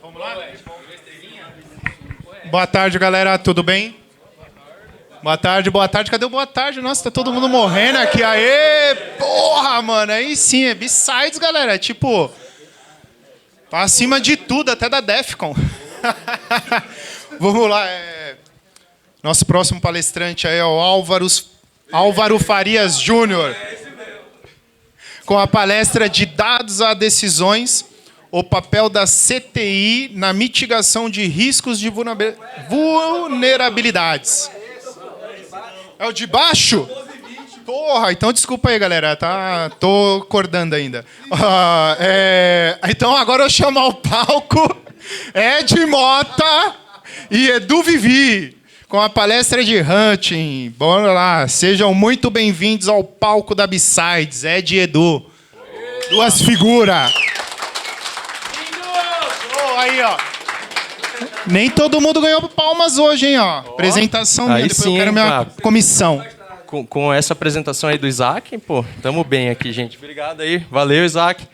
Vamos lá? Boa tarde, galera. Tudo bem? Boa tarde, boa tarde. Cadê o boa tarde? Nossa, tá todo mundo morrendo aqui. Aê! Porra, mano. Aí sim, é B-Sides, galera. Tipo, tá acima de tudo, até da Defcon. Vamos lá. Nosso próximo palestrante aí é o Álvaro Farias Júnior. Com a palestra de Dados a Decisões, o papel da CTI na mitigação de riscos de vulnerabilidades. É o de baixo? Porra, então desculpa aí, galera. Tô acordando ainda. Então agora eu chamo ao palco Ed Mota e Edu Vivi, com a palestra de Hunting. Bora lá, sejam muito bem-vindos ao palco da B-Sides, Ed e Edu. Duas figuras. Aí, ó. Nem todo mundo ganhou palmas hoje, hein, ó. Apresentação minha, depois sim, eu quero minha comissão. Com essa apresentação aí do Isaac, pô, tamo bem aqui, gente. Obrigado aí, valeu, Isaac.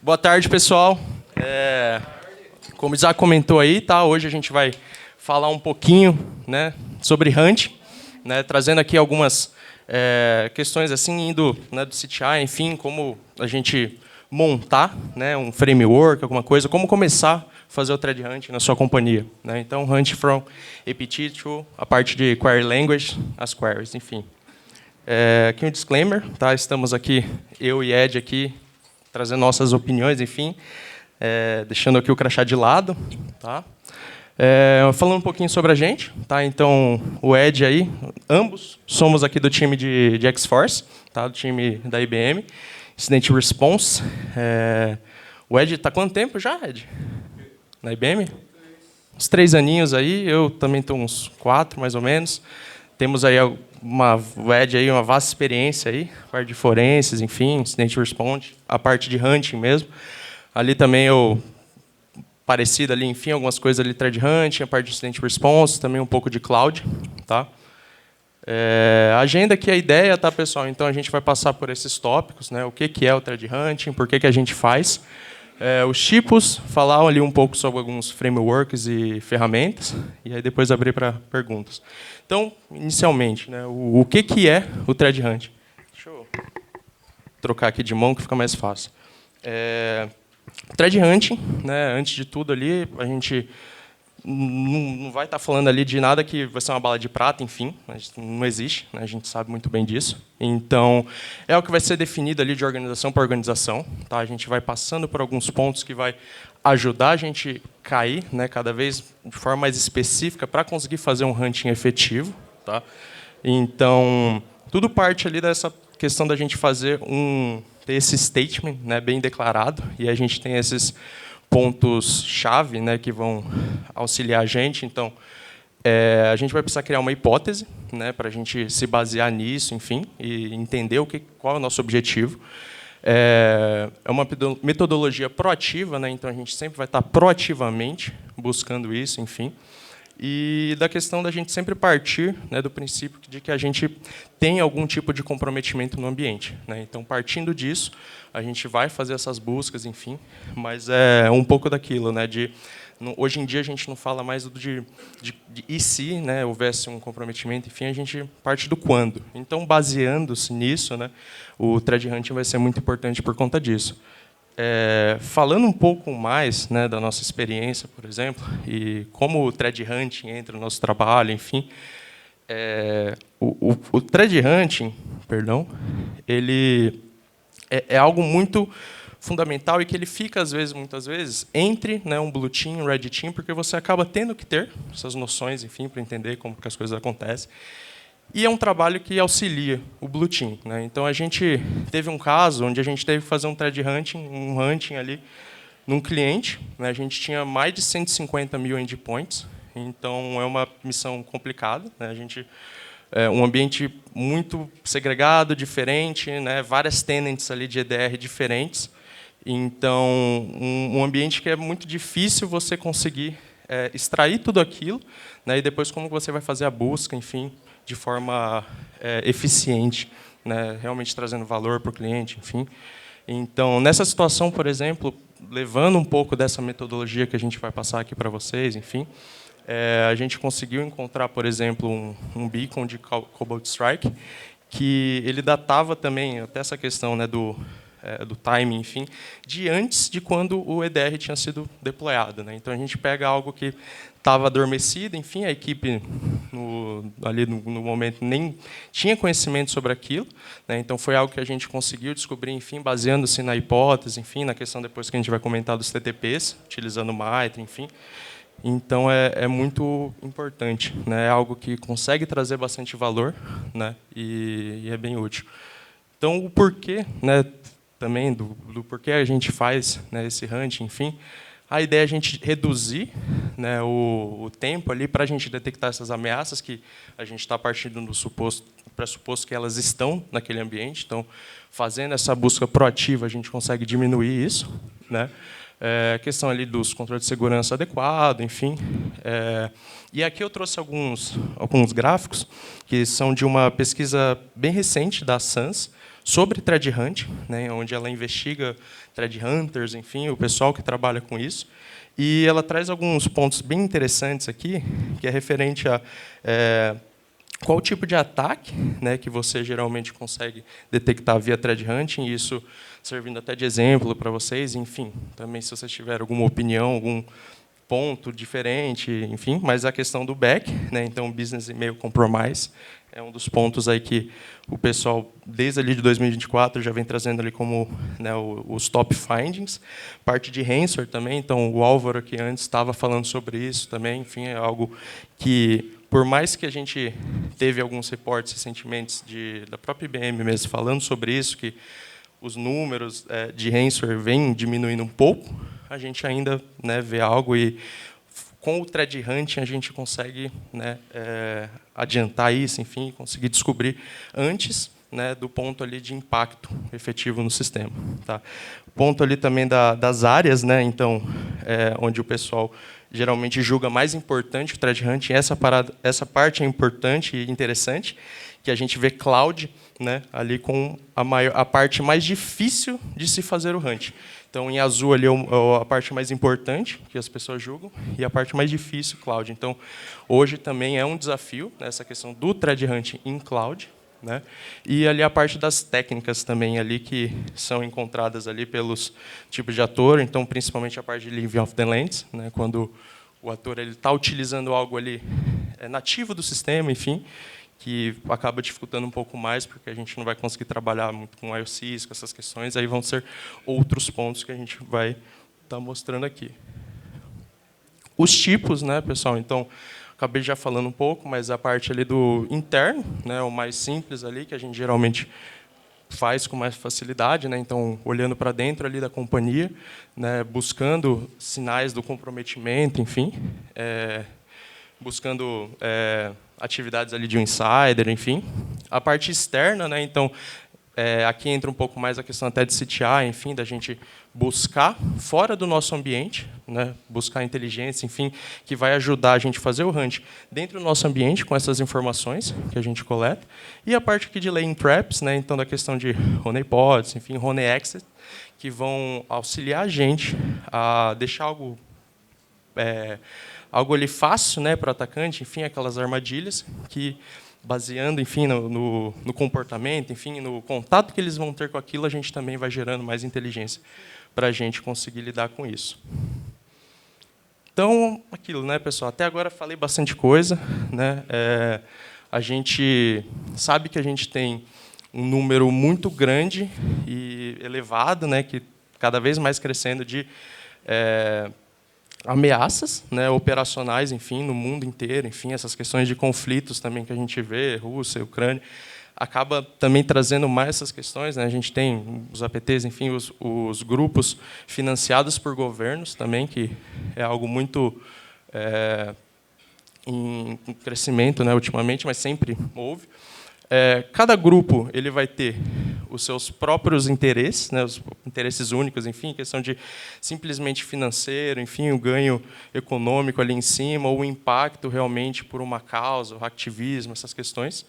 Boa tarde, pessoal. Como o Isaac comentou aí, tá? Hoje a gente vai falar um pouquinho, né, sobre Hunt, né, trazendo aqui algumas questões assim, indo, né, do CTI, enfim, como a gente montar, né, um framework, alguma coisa, como começar a fazer o thread hunt na sua companhia, né? Então, hunt from APT to a parte de query language, as queries, enfim. Aqui um disclaimer, tá? Estamos aqui, eu e Ed aqui, trazendo nossas opiniões, enfim, deixando aqui o crachá de lado, tá? Falando um pouquinho sobre a gente, tá? Então, o Ed aí, ambos somos aqui do time de X-Force, tá? Do time da IBM, Incident Response. O Ed está há quanto tempo já, Ed? Na IBM? Uns 3 aninhos aí, eu também estou uns 4, mais ou menos. Temos aí o Ed aí uma vasta experiência aí, parte de forenses, enfim, Incident Response, a parte de hunting mesmo. Ali também eu parecido ali, enfim, algumas coisas ali, thread hunting, a parte de Incident Response, também um pouco de cloud, tá? A agenda aqui é a ideia, tá, pessoal? Então, a gente vai passar por esses tópicos, né? O que é o thread hunting, por que a gente faz. Os tipos, falar ali um pouco sobre alguns frameworks e ferramentas, e aí depois abrir para perguntas. Então, inicialmente, né, o que é o thread hunting? Deixa eu trocar aqui de mão, que fica mais fácil. Thread hunting, né, antes de tudo ali, a gente não vai estar falando ali de nada que vai ser uma bala de prata, enfim, não existe, né? A gente sabe muito bem disso. Então, é o que vai ser definido ali de organização para organização. Tá? A gente vai passando por alguns pontos que vai ajudar a gente cair, né, cada vez de forma mais específica para conseguir fazer um hunting efetivo. Tá? Então, tudo parte ali dessa questão da gente fazer ter esse statement, né, bem declarado, e a gente tem esses pontos-chave, né, que vão auxiliar a gente. Então, a gente vai precisar criar uma hipótese, né, para a gente se basear nisso, enfim, e entender qual é o nosso objetivo. É uma metodologia proativa, né, então a gente sempre vai estar proativamente buscando isso, enfim. E da questão da gente sempre partir, né, do princípio de que a gente tem algum tipo de comprometimento no ambiente, né? Então, partindo disso, a gente vai fazer essas buscas, enfim, mas é um pouco daquilo, né? Hoje em dia a gente não fala mais de e se, né, houvesse um comprometimento, enfim, a gente parte do quando. Então, baseando-se nisso, né, o thread hunting vai ser muito importante por conta disso. Falando um pouco mais, né, da nossa experiência, por exemplo, e como o thread hunting entra no nosso trabalho, enfim, o thread hunting, perdão, ele é algo muito fundamental e que ele fica, muitas vezes, entre, né, um blue team e um red team, porque você acaba tendo que ter essas noções, enfim, para entender como que as coisas acontecem. E é um trabalho que auxilia o Blue Team, né? Então, a gente teve um caso onde a gente teve que fazer um thread hunting, um hunting ali, num cliente. Né? A gente tinha mais de 150 mil endpoints, então é uma missão complicada. Né? A gente um ambiente muito segregado, diferente, né? Várias tenants ali de EDR diferentes. Então, um ambiente que é muito difícil você conseguir extrair tudo aquilo, né? E depois como você vai fazer a busca, enfim, de forma eficiente, né, realmente trazendo valor para o cliente, enfim. Então, nessa situação, por exemplo, levando um pouco dessa metodologia que a gente vai passar aqui para vocês, enfim, a gente conseguiu encontrar, por exemplo, um beacon de Cobalt Strike, que ele datava também até essa questão, né, do timing, enfim, de antes de quando o EDR tinha sido deployado, né? Então a gente pega algo que estava adormecido, enfim, a equipe ali no momento nem tinha conhecimento sobre aquilo, né? Então foi algo que a gente conseguiu descobrir, enfim, baseando-se na hipótese, enfim, na questão depois que a gente vai comentar dos TTPs, utilizando o MITRE, enfim. Então é muito importante, né? É algo que consegue trazer bastante valor, né? E é bem útil. Então o porquê, né? Também do porquê a gente faz, né, esse hunting, enfim, a ideia é a gente reduzir, né, o tempo ali para a gente detectar essas ameaças que a gente está partindo do pressuposto que elas estão naquele ambiente. Então, fazendo essa busca proativa, a gente consegue diminuir isso, né? A questão ali dos controles de segurança adequado, enfim. E aqui eu trouxe alguns gráficos que são de uma pesquisa bem recente da SANS, sobre threat hunt, né, onde ela investiga threat hunters, enfim, o pessoal que trabalha com isso. E ela traz alguns pontos bem interessantes aqui, que é referente a qual tipo de ataque, né, que você geralmente consegue detectar via threat hunting, e isso servindo até de exemplo para vocês, enfim, também se vocês tiverem alguma opinião, algum ponto diferente, enfim, mas a questão do back, né, então Business Email Compromise, é um dos pontos aí que o pessoal, desde ali de 2024, já vem trazendo ali como, né, os top findings. Parte de ransomware também, então o Álvaro aqui antes estava falando sobre isso também, enfim, é algo que, por mais que a gente teve alguns reportes recentemente da própria IBM mesmo falando sobre isso, que os números de ransomware vêm diminuindo um pouco, a gente ainda, né, vê algo e com o threat hunting a gente consegue, né, adiantar isso, enfim, conseguir descobrir antes, né, do ponto ali de impacto efetivo no sistema. Tá? O ponto ali também das áreas, né, então, onde o pessoal geralmente julga mais importante o threat hunting, essa parte é importante e interessante, que a gente vê cloud, né, ali com a parte mais difícil de se fazer o hunting. Então, em azul ali a parte mais importante, que as pessoas julgam, e a parte mais difícil, cloud. Então, hoje também é um desafio, né, essa questão do threat hunting em cloud, né? E ali a parte das técnicas também ali que são encontradas ali pelos tipos de ator, então principalmente a parte de living off the lands, né, quando o ator ele está utilizando algo ali nativo do sistema, enfim, que acaba dificultando um pouco mais, porque a gente não vai conseguir trabalhar muito com IOCs, com essas questões, aí vão ser outros pontos que a gente vai estar mostrando aqui. Os tipos, né, pessoal? Então, acabei já falando um pouco, mas a parte ali do interno, né, o mais simples ali, que a gente geralmente faz com mais facilidade, né? Então, olhando para dentro ali da companhia, né, buscando sinais do comprometimento, enfim, buscando atividades ali de um insider, enfim. A parte externa, né, então, aqui entra um pouco mais a questão até de CTI, enfim, da gente buscar fora do nosso ambiente, né, buscar inteligência, enfim, que vai ajudar a gente a fazer o hunt dentro do nosso ambiente com essas informações que a gente coleta. E a parte aqui de laying traps, né, então da questão de honeypots, enfim, honey exit, que vão auxiliar a gente a deixar algo ali fácil, né, para o atacante, enfim, aquelas armadilhas que, baseando, enfim, no comportamento, enfim, no contato que eles vão ter com aquilo, a gente também vai gerando mais inteligência para a gente conseguir lidar com isso. Então, aquilo, né, pessoal? Até agora falei bastante coisa, né? A gente sabe que a gente tem um número muito grande e elevado, né, que cada vez mais crescendo de ameaças, né, operacionais, enfim, no mundo inteiro, enfim, essas questões de conflitos também que a gente vê, Rússia, Ucrânia, acaba também trazendo mais essas questões, né? A gente tem os APTs, enfim, os grupos financiados por governos também, que é algo muito em crescimento, né, ultimamente, mas sempre houve. Cada grupo ele vai ter os seus próprios interesses, né, os interesses únicos, enfim, questão de simplesmente financeiro, enfim, o ganho econômico ali em cima, ou o impacto realmente por uma causa, o ativismo, essas questões.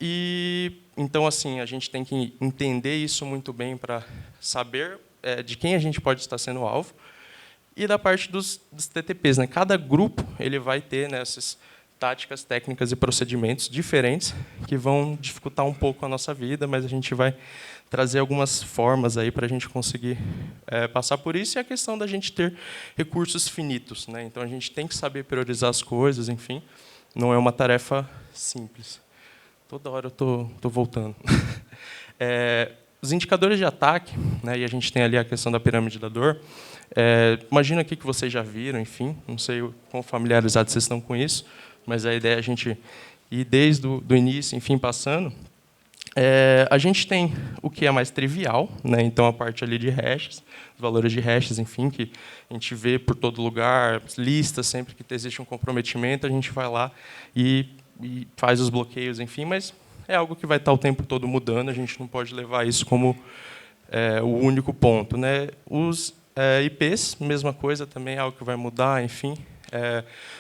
E então, assim, a gente tem que entender isso muito bem para saber de quem a gente pode estar sendo alvo. E da parte dos TTPs, né? Cada grupo ele vai ter, né, essas táticas, técnicas e procedimentos diferentes que vão dificultar um pouco a nossa vida, mas a gente vai trazer algumas formas aí para a gente conseguir passar por isso. E a questão da gente ter recursos finitos, né? Então a gente tem que saber priorizar as coisas, enfim, não é uma tarefa simples. Toda hora eu tô voltando. Os indicadores de ataque, né? E a gente tem ali a questão da pirâmide da dor. Imagina aqui que vocês já viram, enfim, não sei o quão familiarizados vocês estão com isso, mas a ideia é a gente ir desde o início, enfim, passando. A gente tem o que é mais trivial, né? Então a parte ali de hashes, os valores de hashes, enfim, que a gente vê por todo lugar, listas, sempre que existe um comprometimento, a gente vai lá e faz os bloqueios, enfim, mas é algo que vai estar o tempo todo mudando, a gente não pode levar isso como o único ponto, né? Os IPs, mesma coisa, também é algo que vai mudar, enfim,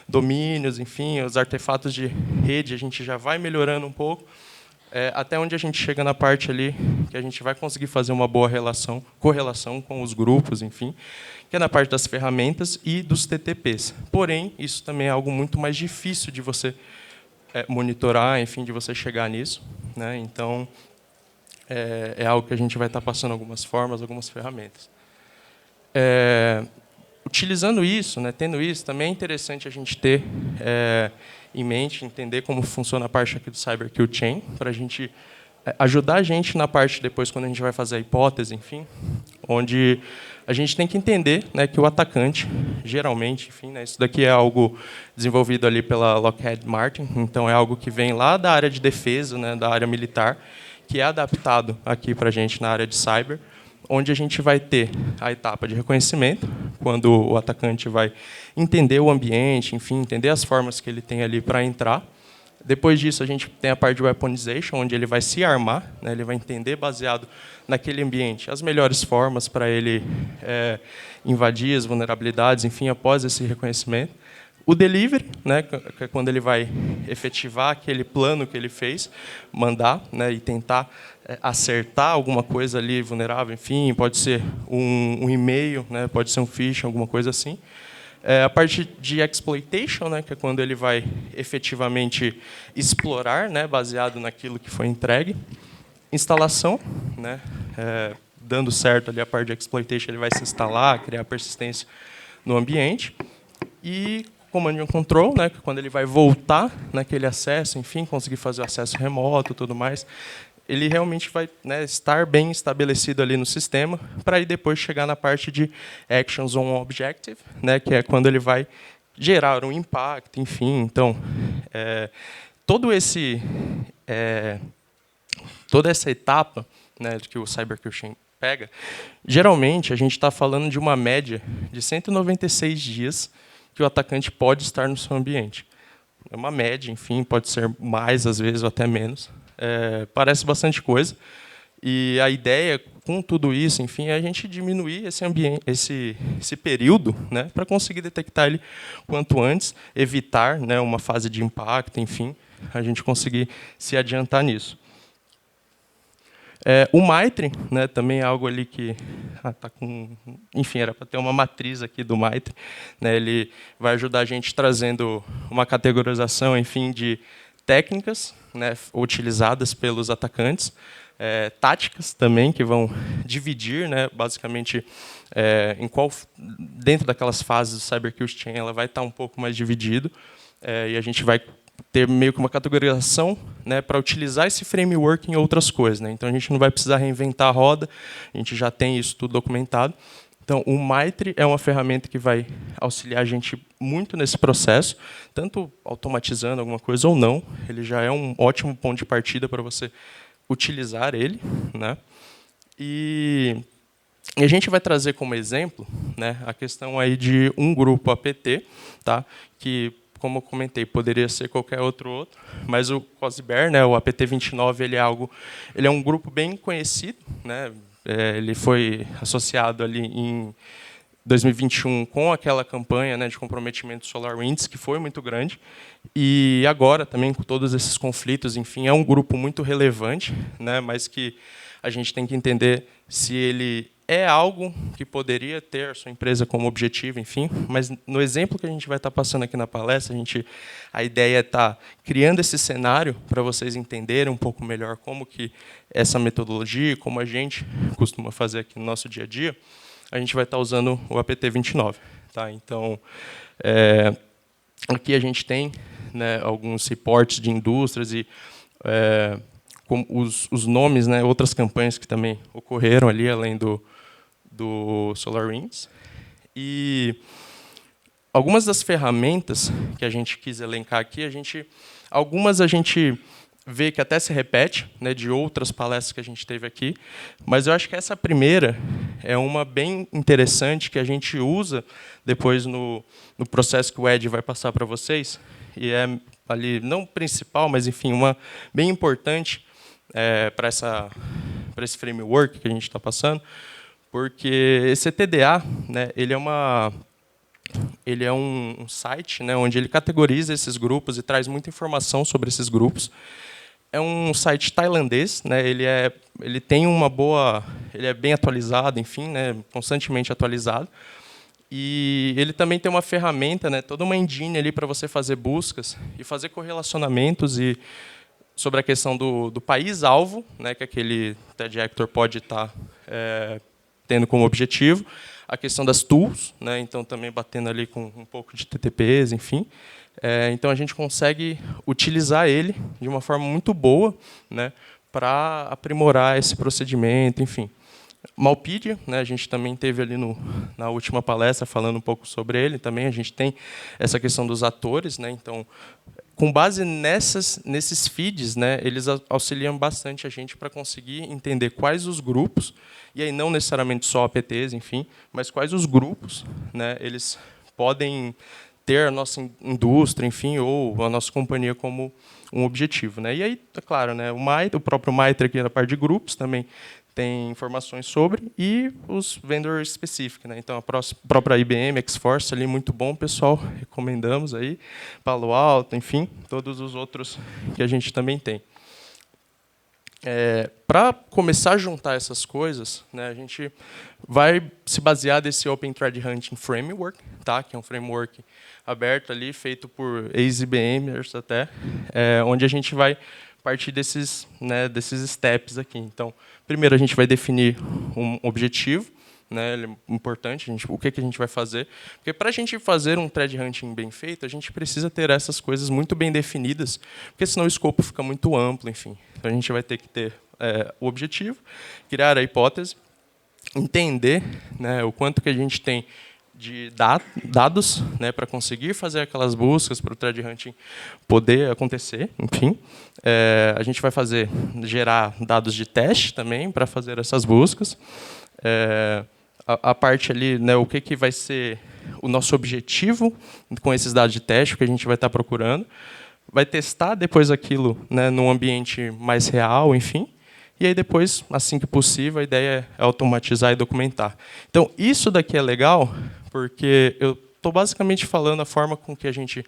domínios, enfim, os artefatos de rede, a gente já vai melhorando um pouco, até onde a gente chega na parte ali que a gente vai conseguir fazer uma boa correlação com os grupos, enfim, que é na parte das ferramentas e dos TTPs. Porém, isso também é algo muito mais difícil de você monitorar, enfim, de você chegar nisso, né? Então, é algo que a gente vai estar passando algumas formas, algumas ferramentas. Utilizando isso, né, tendo isso, também é interessante a gente ter em mente, entender como funciona a parte aqui do Cyber Kill Chain, para a gente ajudar a gente na parte depois, quando a gente vai fazer a hipótese, enfim, onde a gente tem que entender, né, que o atacante, geralmente, enfim, né, isso daqui é algo desenvolvido ali pela Lockheed Martin, então é algo que vem lá da área de defesa, né, da área militar, que é adaptado aqui para a gente na área de cyber, onde a gente vai ter a etapa de reconhecimento, quando o atacante vai entender o ambiente, enfim, entender as formas que ele tem ali para entrar. Depois disso, a gente tem a parte de weaponization, onde ele vai se armar, né, ele vai entender, baseado naquele ambiente, as melhores formas para ele invadir as vulnerabilidades, enfim, após esse reconhecimento. O delivery, né, que é quando ele vai efetivar aquele plano que ele fez, mandar, né, e tentar acertar alguma coisa ali vulnerável, enfim, pode ser um e-mail, né, pode ser um phishing, alguma coisa assim. A parte de exploitation, né, que é quando ele vai efetivamente explorar, né, baseado naquilo que foi entregue. Instalação, né, dando certo ali a parte de exploitation, ele vai se instalar, criar persistência no ambiente. E command and control, né, que é quando ele vai voltar naquele acesso, enfim, conseguir fazer o acesso remoto, tudo mais. Ele realmente vai, né, estar bem estabelecido ali no sistema, para aí depois chegar na parte de actions on objective, né, que é quando ele vai gerar um impacto, enfim. Então, toda essa etapa, né, que o Cyber Kill Chain pega, geralmente a gente está falando de uma média de 196 dias que o atacante pode estar no seu ambiente. É uma média, enfim, pode ser mais às vezes ou até menos. Parece bastante coisa, e a ideia com tudo isso, enfim, é a gente diminuir esse ambiente, esse período, né, para conseguir detectar ele quanto antes, evitar, né, uma fase de impacto, enfim, a gente conseguir se adiantar nisso. O Mitre, né, também é algo ali que tá com, enfim, era para ter uma matriz aqui do Mitre, né, ele vai ajudar a gente trazendo uma categorização, enfim, de técnicas, né, utilizadas pelos atacantes, táticas também, que vão dividir, né, basicamente, dentro daquelas fases do Cyber Kill Chain, ela vai estar um pouco mais dividido, e a gente vai ter meio que uma categorização, né, para utilizar esse framework em outras coisas, né? Então a gente não vai precisar reinventar a roda, a gente já tem isso tudo documentado. Então, o Mitre é uma ferramenta que vai auxiliar a gente muito nesse processo, tanto automatizando alguma coisa ou não. Ele já é um ótimo ponto de partida para você utilizar ele, né? E a gente vai trazer como exemplo, né, a questão aí de um grupo APT, tá? Que, como eu comentei, poderia ser qualquer outro, mas o COSBER, né, o APT29, ele é um grupo bem conhecido, né? Ele foi associado ali 2021 com aquela campanha, né, de comprometimento do SolarWinds, que foi muito grande, e agora também com todos esses conflitos, enfim, é um grupo muito relevante, né, mas que a gente tem que entender se ele é algo que poderia ter a sua empresa como objetivo, enfim, mas no exemplo que a gente vai estar passando aqui na palestra, a ideia é estar criando esse cenário para vocês entenderem um pouco melhor como que essa metodologia, como a gente costuma fazer aqui no nosso dia a dia, a gente vai estar usando o APT29. Tá? Então, aqui a gente tem, né, alguns reportes de indústrias e com os nomes, né, outras campanhas que também ocorreram ali, além do SolarWinds. E algumas das ferramentas que a gente quis elencar aqui, algumas a gente vê que até se repete, né, de outras palestras que a gente teve aqui, mas eu acho que essa primeira é uma bem interessante que a gente usa depois no processo que o Ed vai passar para vocês, e é ali, não principal, mas enfim, uma bem importante para esse framework que a gente está passando, porque esse TDA, né, ele é um site, né, onde ele categoriza esses grupos e traz muita informação sobre esses grupos. É um site tailandês, né, ele tem ele é bem atualizado, enfim, né, constantemente atualizado. E ele também tem uma ferramenta, né, toda uma engine ali para você fazer buscas e fazer correlacionamentos sobre a questão do país-alvo, né, que aquele TED Actor pode estar tendo como objetivo, a questão das tools, né, então também batendo ali com um pouco de TTPs, enfim. Então a gente consegue utilizar ele de uma forma muito boa, né, para aprimorar esse procedimento, enfim. Malpedia, né, a gente também teve ali na última palestra falando um pouco sobre ele, também a gente tem essa questão dos atores, né, então com base nesses feeds, né, eles auxiliam bastante a gente para conseguir entender quais os grupos, e aí não necessariamente só APTs, enfim, mas quais os grupos, né, eles podem ter a nossa indústria, enfim, ou a nossa companhia como um objetivo, né? E aí, é claro, né, o próprio MITRE aqui na parte de grupos também tem informações sobre, e os vendors específicos, né? Então, a própria IBM, Xforce, ali, muito bom, pessoal, recomendamos aí, Palo Alto, enfim, todos os outros que a gente também tem. Para começar a juntar essas coisas, né, a gente vai se basear nesse Open Thread Hunting Framework, tá? Que é um framework aberto ali, feito por ex-IBMers até, onde a gente vai partir desses steps aqui. Então, primeiro a gente vai definir um objetivo, né, ele é importante, o que a gente vai fazer. Porque para a gente fazer um thread hunting bem feito, a gente precisa ter essas coisas muito bem definidas, porque senão o escopo fica muito amplo, enfim. Então a gente vai ter que ter o objetivo, criar a hipótese, entender, né, o quanto que a gente tem de dados, né, para conseguir fazer aquelas buscas para o thread hunting poder acontecer, enfim. A gente vai gerar dados de teste também para fazer essas buscas. A parte ali, né, o que vai ser o nosso objetivo com esses dados de teste, o que a gente vai estar procurando. Vai testar depois aquilo, né, num ambiente mais real, enfim. E aí depois, assim que possível, a ideia é automatizar e documentar. Então, isso daqui é legal, porque eu estou basicamente falando a forma com que a gente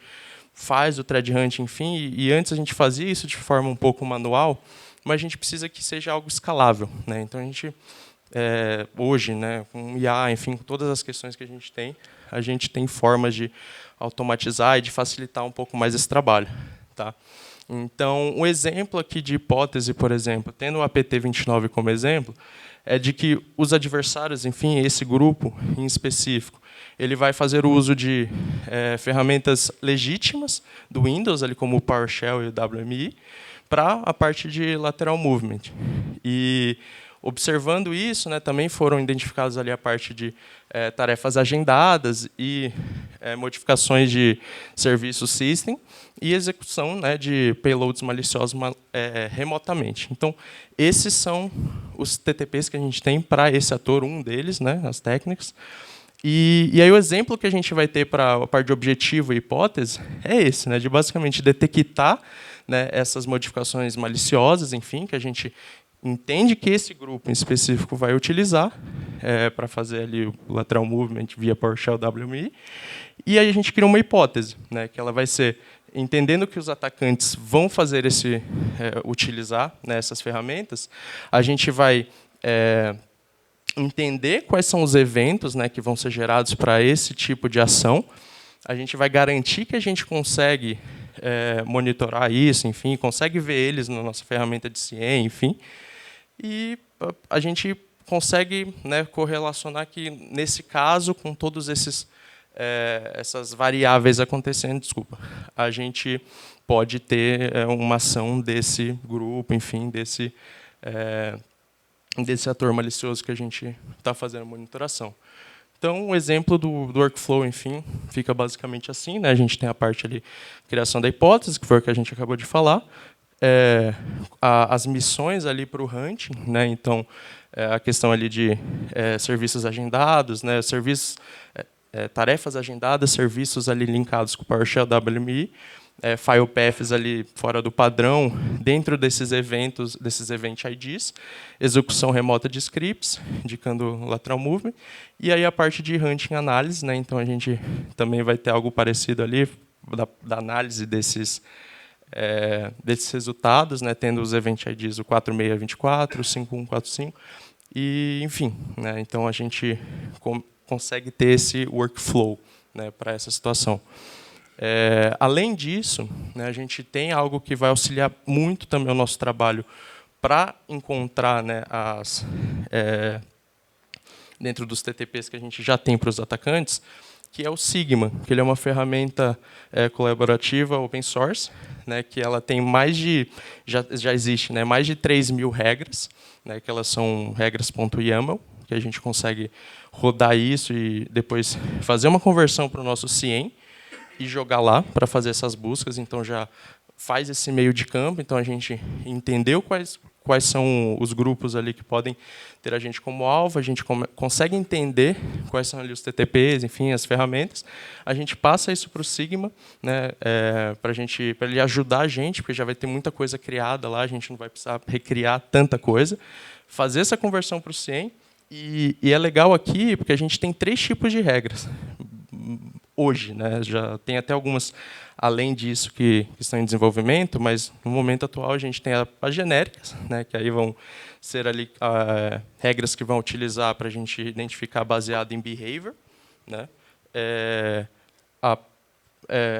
faz o thread hunting, enfim, e antes a gente fazia isso de forma um pouco manual, mas a gente precisa que seja algo escalável, né? Então, a gente hoje, né, com IA, enfim, com todas as questões que a gente tem formas de automatizar e de facilitar um pouco mais esse trabalho. Tá? Então, um exemplo aqui de hipótese, por exemplo, tendo o APT29 como exemplo, é de que os adversários, enfim, esse grupo em específico, ele vai fazer o uso de ferramentas legítimas do Windows, ali como o PowerShell e o WMI, para a parte de lateral movement. E observando isso, né, também foram identificadas ali a parte de tarefas agendadas e modificações de serviço system e execução, né, de payloads maliciosos remotamente. Então, esses são os TTPs que a gente tem para esse ator, um deles, né, as técnicas. E aí o exemplo que a gente vai ter para a parte de objetivo e hipótese é esse, né, de basicamente detectar, né, essas modificações maliciosas, enfim, que a gente entende que esse grupo em específico vai utilizar para fazer ali o lateral movement via PowerShell WMI, e aí a gente cria uma hipótese, né, que ela vai ser, entendendo que os atacantes vão fazer utilizar, né, essas ferramentas, a gente vai entender quais são os eventos, né, que vão ser gerados para esse tipo de ação, a gente vai garantir que a gente consegue monitorar isso, enfim, consegue ver eles na nossa ferramenta de CIEM, enfim, e a gente consegue, né, correlacionar que, nesse caso, com todos essas variáveis acontecendo, a gente pode ter uma ação desse grupo, enfim, desse ator malicioso que a gente está fazendo a monitoração. Então, o exemplo do workflow, enfim, fica basicamente assim, né? A gente tem a parte ali, criação da hipótese, que foi o que a gente acabou de falar, as missões ali para o hunting, né? Então, a questão ali de serviços agendados, né? Tarefas agendadas, serviços ali linkados com o PowerShell WMI, file paths ali fora do padrão, dentro desses eventos, desses event IDs, execução remota de scripts, indicando lateral movement, e aí a parte de hunting análise, né? Então a gente também vai ter algo parecido ali da análise desses resultados, né? Tendo os event IDs o 4624, o 5145, e enfim, né? Então a gente consegue ter esse workflow, né, para essa situação. Além disso, né, a gente tem algo que vai auxiliar muito também o nosso trabalho para encontrar, né, dentro dos TTPs que a gente já tem para os atacantes, que é o Sigma, que ele é uma ferramenta colaborativa open source, né, que ela tem já existe, né, mais de 3.000 regras, né, que elas são regras.yaml, que a gente consegue rodar isso e depois fazer uma conversão para o nosso CIEM, e jogar lá para fazer essas buscas. Então já faz esse meio de campo. Então a gente entendeu quais são os grupos ali que podem ter a gente como alvo, a gente consegue entender quais são ali os TTPs, enfim, as ferramentas. A gente passa isso para o Sigma, né, para ele ajudar a gente, porque já vai ter muita coisa criada lá, a gente não vai precisar recriar tanta coisa, fazer essa conversão para o CIEM. E é legal aqui porque a gente tem 3 tipos de regras hoje, né? Já tem até algumas além disso que estão em desenvolvimento, mas no momento atual a gente tem as genéricas, né? Que aí vão ser ali regras que vão utilizar para a gente identificar baseado em behavior, né?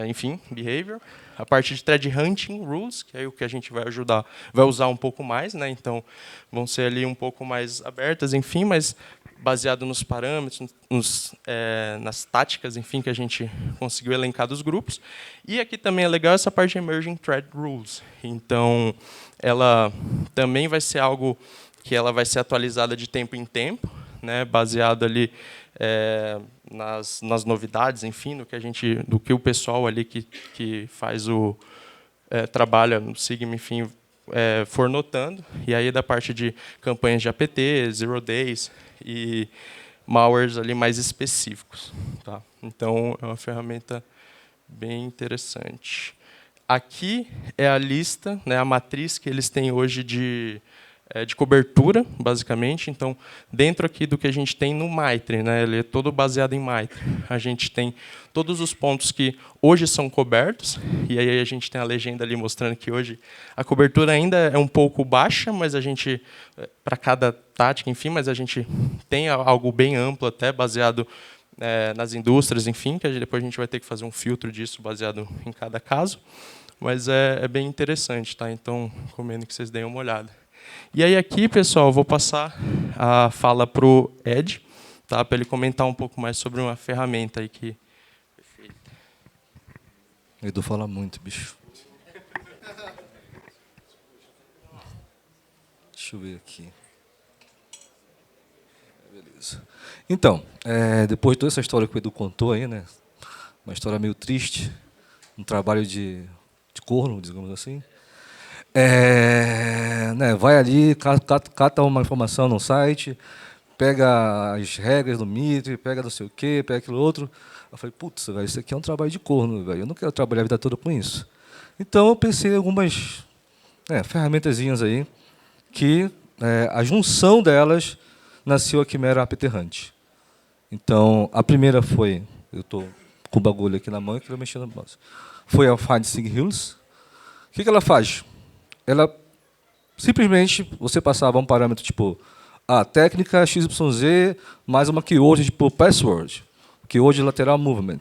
Enfim, behavior. A parte de thread hunting rules, que é o que a gente vai usar um pouco mais, né? Então vão ser ali um pouco mais abertas, enfim, mas baseado nos parâmetros, nas táticas, enfim, que a gente conseguiu elencar dos grupos. E aqui também é legal essa parte de emerging thread rules. Então ela também vai ser algo que ela vai ser atualizada de tempo em tempo, né? Baseado ali nas novidades, enfim, do que o pessoal ali que faz trabalha no Sigma, enfim, for notando. E aí da parte de campanhas de APT, Zero Days e malwares ali mais específicos, tá? Então é uma ferramenta bem interessante. Aqui é a lista, né, a matriz que eles têm hoje de cobertura, basicamente. Então, dentro aqui do que a gente tem no Mitre, né, ele é todo baseado em Mitre. A gente tem todos os pontos que hoje são cobertos, e aí a gente tem a legenda ali mostrando que hoje a cobertura ainda é um pouco baixa, mas a gente, para cada tática, enfim, mas a gente tem algo bem amplo até, baseado nas indústrias, enfim, que depois a gente vai ter que fazer um filtro disso baseado em cada caso, mas é bem interessante, tá? Então, recomendo que vocês deem uma olhada. E aí aqui, pessoal, eu vou passar a fala para o Ed, tá, para ele comentar um pouco mais sobre uma ferramenta aí que foi feita. O Edu fala muito, bicho. Deixa eu ver aqui. Beleza. Então, depois de toda essa história que o Edu contou aí, né, uma história meio triste, um trabalho de corno, digamos assim, né, vai ali, cata uma informação no site, pega as regras do Mitre, pega não sei o quê, pega aquilo outro. Eu falei, putz, velho, isso aqui é um trabalho de corno, velho. Eu não quero trabalhar a vida toda com isso. Então eu pensei em algumas ferramentazinhas aí que a junção delas nasceu a quimera apt Hunt. Então, a primeira foi, eu estou com o bagulho aqui na mão e quero mexer na mouse, foi a Find Sig Hills. O que ela faz? Ela, simplesmente, você passava um parâmetro tipo, a técnica XYZ mais uma keyword tipo password, keyword lateral movement.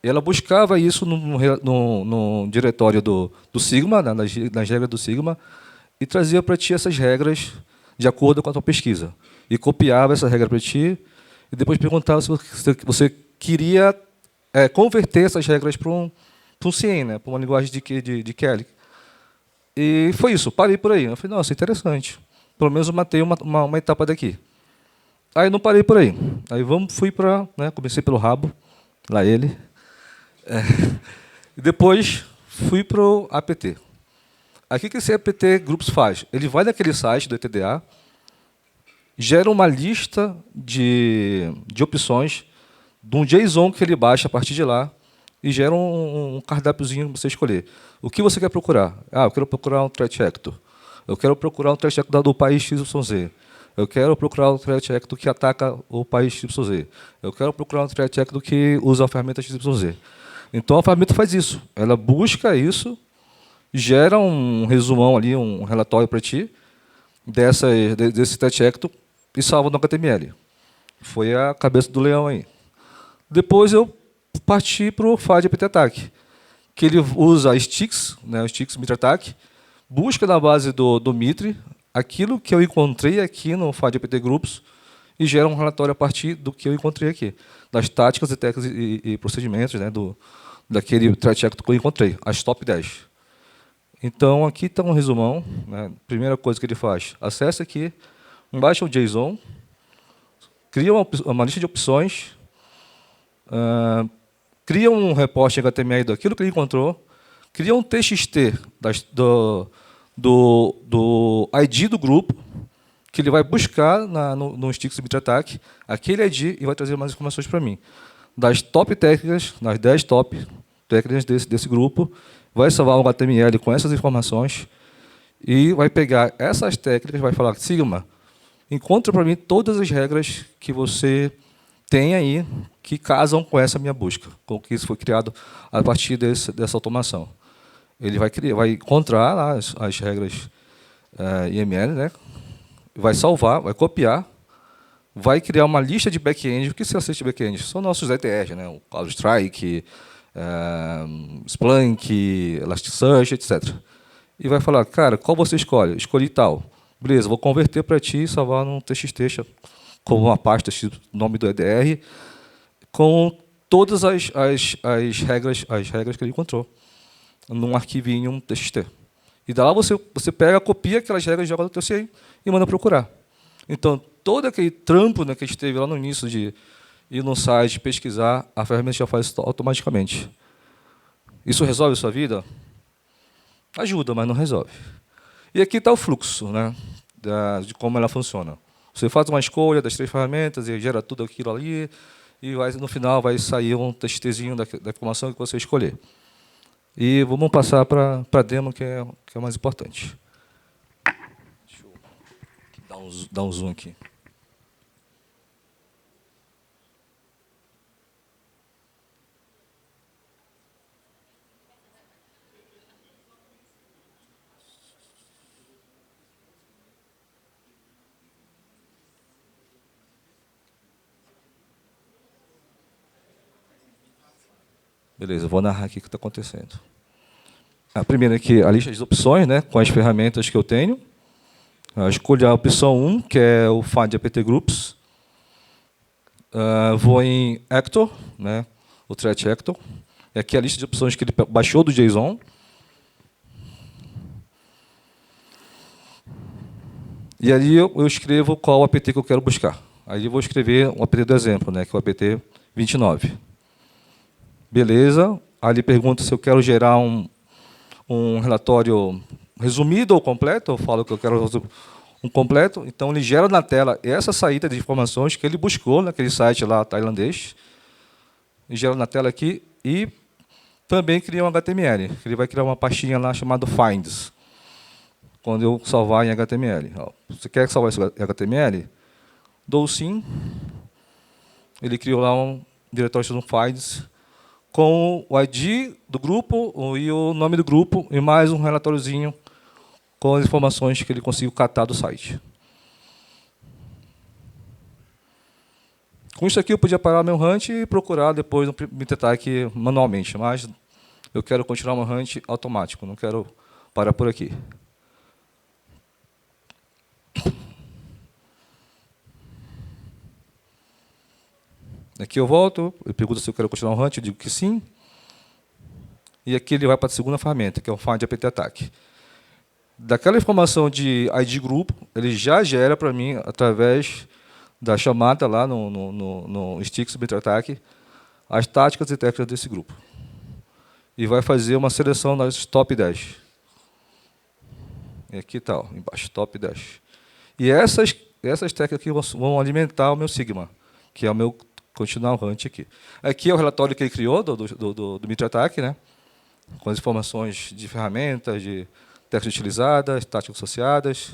E ela buscava isso no diretório do Sigma, nas regras do Sigma, e trazia para ti essas regras de acordo com a tua pesquisa. E copiava essa regra para ti, e depois perguntava se você queria converter essas regras para um CIEM, né, para uma linguagem de Kelly. E foi isso, parei por aí. Eu falei, nossa, interessante. Pelo menos eu matei uma etapa daqui. Aí não parei por aí. Aí fui para, comecei pelo rabo, lá ele. E depois fui para o APT. Aqui que esse APT Groups faz? Ele vai naquele site do ETDA, gera uma lista de opções de um JSON que ele baixa a partir de lá e gera um cardápiozinho para você escolher. O que você quer procurar? Eu quero procurar um threat actor. Eu quero procurar um threat actor do país XYZ. Eu quero procurar um threat actor que ataca o país XYZ. Eu quero procurar um threat actor que usa a ferramenta XYZ. Então, a ferramenta faz isso. Ela busca isso, gera um resumão ali, um relatório para ti, desse threat actor e salva no HTML. Foi a cabeça do leão aí. Depois eu parti para o FAD APT Attack, que ele usa sticks, o sticks Mitre Attack, busca na base do Mitre aquilo que eu encontrei aqui no FAD APT Groups e gera um relatório a partir do que eu encontrei aqui, das táticas e técnicas e procedimentos, daquele threat actor que eu encontrei, as top 10. Então, aqui está um resumão. Primeira coisa que ele faz, acessa aqui, baixa o JSON, cria uma lista de opções, cria um reporte HTML daquilo que ele encontrou, cria um TXT do ID do grupo, que ele vai buscar no Sticks Mitre Attack, aquele ID, e vai trazer mais informações para mim. Das top técnicas, nas 10 top técnicas desse grupo, vai salvar um HTML com essas informações e vai pegar essas técnicas e vai falar, Sigma, encontra para mim todas as regras que você tem aí que casam com essa minha busca, com que isso foi criado a partir dessa automação. Ele vai encontrar lá as regras IML, vai salvar, vai copiar, vai criar uma lista de back-end. O que são essas back-end? São nossos ETLs, o CloudStrike, Splunk, Elasticsearch, etc. E vai falar, cara, qual você escolhe? Escolhi tal. Beleza, vou converter para ti e salvar num TXT, como uma pasta, nome do EDR, com todas as regras que ele encontrou, num arquivinho, um TXT. E daí lá você pega, copia aquelas regras, joga no teu CIEM e manda procurar. Então, todo aquele trampo que a gente teve lá no início de ir no site, pesquisar, a ferramenta já faz isso automaticamente. Isso resolve a sua vida? Ajuda, mas não resolve. E aqui está o fluxo, de como ela funciona. Você faz uma escolha das 3 ferramentas e gera tudo aquilo ali, e no final vai sair um TXTzinho da informação que você escolher. E vamos passar para a demo, que é o mais importante. Deixa eu dar um zoom aqui. Beleza, vou narrar aqui o que está acontecendo. A primeira aqui, a lista de opções, com as ferramentas que eu tenho. Eu escolho a opção 1, que é o Find APT Groups. Vou em Actor, o Threat Actor. E aqui a lista de opções que ele baixou do JSON. E ali eu escrevo qual APT que eu quero buscar. Aí eu vou escrever um APT do exemplo, que é o APT 29. Beleza. Aí ele pergunta se eu quero gerar um relatório resumido ou completo. Eu falo que eu quero um completo. Então, ele gera na tela essa saída de informações que ele buscou naquele site lá tailandês. Ele gera na tela aqui e também cria um HTML. Ele vai criar uma pastinha lá chamada Finds, quando eu salvar em HTML. Ó, você quer salvar isso em HTML? Dou sim. Ele criou lá um diretório de files com o ID do grupo e o nome do grupo e mais um relatóriozinho com as informações que ele conseguiu catar do site. Com isso aqui eu podia parar meu hunt e procurar depois no MitraTag manualmente, mas eu quero continuar meu hunt automático, não quero parar por aqui. Aqui eu volto, ele pergunta se eu quero continuar o hunt, eu digo que sim. E aqui ele vai para a segunda ferramenta, que é o Find Apt Attack. Daquela informação de ID grupo, ele já gera para mim, através da chamada lá no Sticks MitraTag, as táticas e técnicas desse grupo. E vai fazer uma seleção das top 10. E aqui está, embaixo, top 10. E essas técnicas aqui vão alimentar o meu Sigma, que é o meu continuar o hunt aqui. Aqui é o relatório que ele criou do MitraTag, né? Com as informações de ferramentas, de técnicas utilizadas, táticas associadas.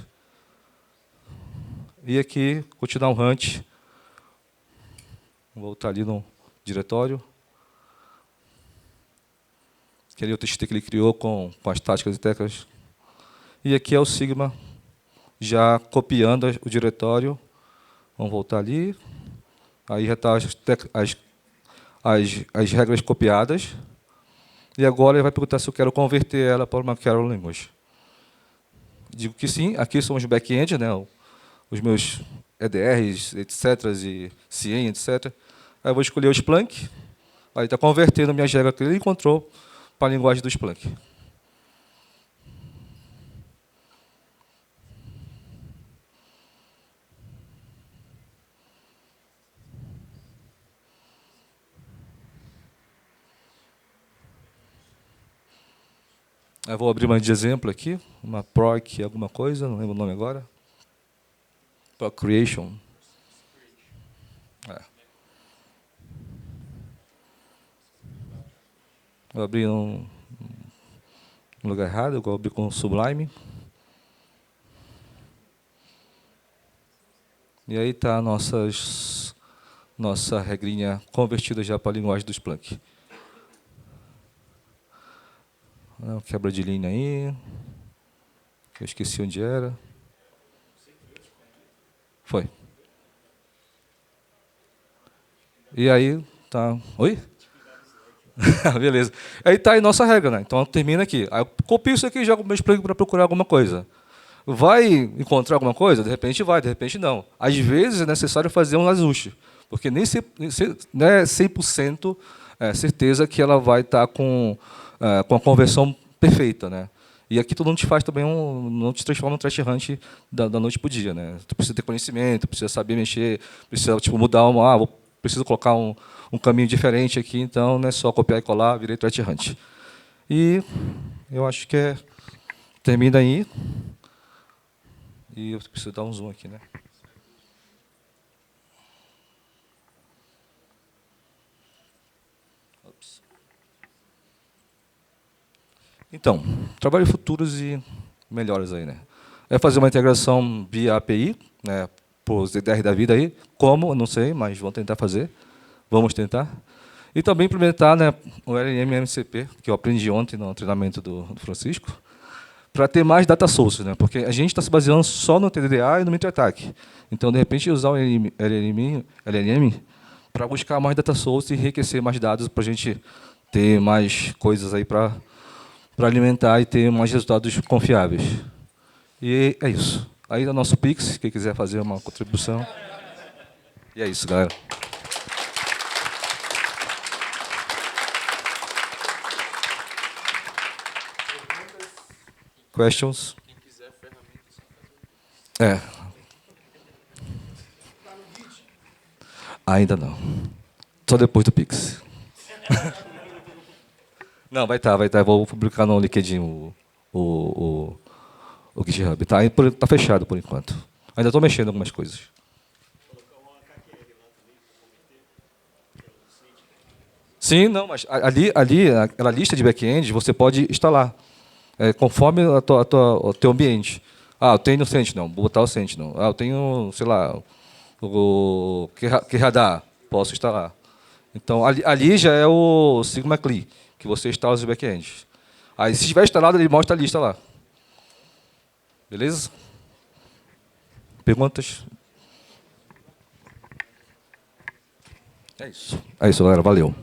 E aqui, continuar o hunt. Vou voltar ali no diretório. Que ali é o TXT que ele criou com as táticas e técnicas. E aqui é o Sigma, já copiando o diretório. Vamos voltar ali. Aí já estão as regras copiadas. E agora ele vai perguntar se eu quero converter ela para uma Carol Language. Digo que sim. Aqui são os back-end, né? Os meus EDRs, etc. e CIEM, etc. Aí eu vou escolher o Splunk. Aí está convertendo a minha regra que ele encontrou para a linguagem do Splunk. Eu vou abrir mais de exemplo aqui, uma proc alguma coisa, não lembro o nome agora. Proc creation. Vou abrir no lugar errado, eu vou abrir com Sublime. E aí está a nossa regrinha convertida já para a linguagem do Splunk. Quebra de linha aí. Eu esqueci onde era. Foi. E aí, tá. Oi? Beleza. Aí está aí nossa regra, né? Então termina aqui. Aí eu copio isso aqui e jogo o meu Splunk para procurar alguma coisa. Vai encontrar alguma coisa? De repente vai, de repente não. Às vezes é necessário fazer um ajuste, porque nem não é 100% certeza que ela vai estar com a conversão perfeita, né? E aqui tu não te faz também não te transforma no trash hunt da noite para o dia, né? Tu precisa ter conhecimento, precisa saber mexer, precisa mudar preciso colocar um caminho diferente aqui, então não é só copiar e colar, virei trash hunt. E eu acho que termina aí. E eu preciso dar um zoom aqui, né? Então, trabalho futuros e melhores aí, né? É fazer uma integração via API, né? Por os EDR da vida aí. Como? Não sei, mas vamos tentar fazer. Vamos tentar. E também implementar, né, o LLM MCP, que eu aprendi ontem no treinamento do Francisco, para ter mais data sources, né? Porque a gente está se baseando só no TDDA e no MitraTag. Então, de repente, usar o LLM para buscar mais data sources e enriquecer mais dados para a gente ter mais coisas aí para alimentar e ter mais resultados confiáveis. E é isso. Aí é o nosso Pix, quem quiser fazer uma contribuição. E é isso, galera. Questions? Quem quiser ferramentas. Ainda não. Só depois do Pix. Não, vai estar. Vou publicar no LinkedIn o GitHub. Tá fechado por enquanto. Ainda estou mexendo em algumas coisas. Sim, não, mas ali aquela lista de back-end você pode instalar. conforme o teu ambiente. Eu tenho Sentinel, vou botar o Sentinel. Eu tenho, sei lá, o QRadar, posso instalar. Então, ali já é o Sigma CLI, que você instala os backends. Aí, se estiver instalado, ele mostra a lista lá. Beleza? Perguntas? É isso, galera. Valeu.